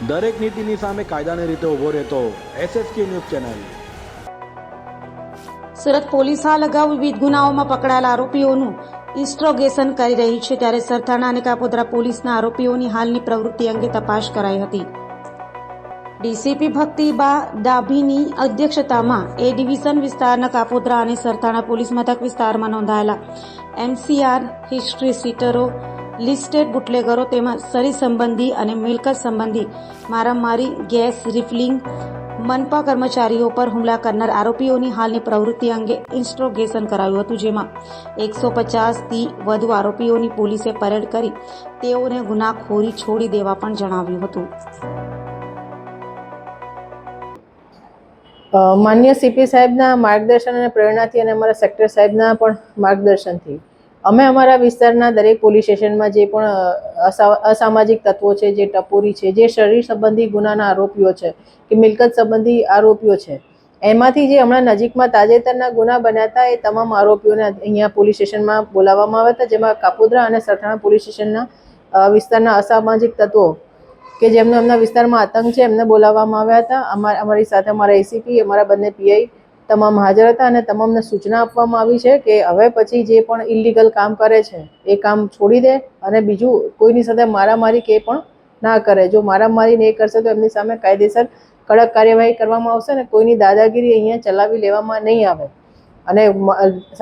દરેક નીતિની સામે કાયદાની રીતે ઊભો રહેતો SSK news channel. Surat police હાલ અગાઉ વિવિધ ગુનાઓમાં પકડાયેલા આરોપીઓનું ઇન્સ્ટ્રોગેશન કરી રહી છે, ત્યારે સરથાણા અને કાપોદ્રા પોલીસના આરોપીઓની હાલની પ્રવૃત્તિ અંગે તપાસ કરાઈ હતી। ડીસીપી ભક્તિબા ડાભીની અધ્યક્ષતામાં એ ડિવિઝન વિસ્તારના કાપોદ્રા અને સરથાણા પોલીસ મથક વિસ્તારમાં નોંધાયેલા MCR હિસ્ટ્રી શીટરો, લિસ્ટેડ બુટલેગરો તેમજ શરીર સંબંધી અને મિલકત સંબંધી મારામારી, ગેસ રિફિલિંગ, મનપા કર્મચારીઓ પર હુમલા કરનાર આરોપીઓની હાલની પ્રવૃત્તિ અંગે ઇન્સ્ટ્રોગેશન કરાયું હતું, જેમાં 150થી વધુ આરોપીઓની પોલીસે પરેડ કરી તેઓને ગુનાખોરી છોડી દેવા પણ જણાવ્યું હતું। માન્ય સીપી સાહેબના માર્ગદર્શન અને પ્રેરણાથી અને અમારા સેક્ટર સાહેબના પણ માર્ગદર્શનથી અમે અમારા વિસ્તારના દરેક પોલીસ સ્ટેશનમાં જે પણ અસામાજિક તત્વો છે, જે ટપોરી છે, જે શરીર સંબંધી ગુનાના આરોપીઓ છે કે મિલકત સંબંધી આરોપીઓ છે, એમાંથી જે હમણાં નજીકમાં તાજેતરના ગુના બન્યા હતા એ તમામ આરોપીઓને અહીંયા પોલીસ સ્ટેશનમાં બોલાવવામાં આવ્યા હતા, જેમાં કાપોદ્રા અને સરથાણા પોલીસ સ્ટેશનના વિસ્તારના અસામાજિક તત્વો કે જેમનો એમના વિસ્તારમાં આતંક છે એમને બોલાવવામાં આવ્યા હતા। અમારી સાથે અમારા એસીપી, અમારા બંને પીઆઈ તમામ હાજર હતા અને તમામને સૂચના આપવામાં આવી છે કે હવે પછી જે પણ ઇલીગલ કામ કરે છે એ કામ છોડી દે અને બીજું કોઈની સાથે મારામારી કે પણ ના કરે। જો મારામારી નહીં કરશે તો એમની સામે કાયદેસર કડક કાર્યવાહી કરવામાં આવશે અને કોઈની દાદાગીરી અહીંયા ચલાવી લેવામાં નહીં આવે। અને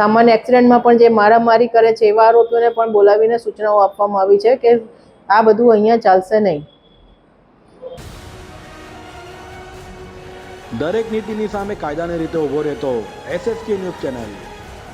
સામાન્ય એક્સિડન્ટમાં પણ જે મારામારી કરે છે એવા આરોપીઓને પણ બોલાવીને સૂચનાઓ આપવામાં આવી છે કે આ બધું અહીંયા ચાલશે નહીં। દરેક નીતિની સામે કાયદાની રીતે ઊભો રહેતો SSK ન્યૂઝ ચેનલ।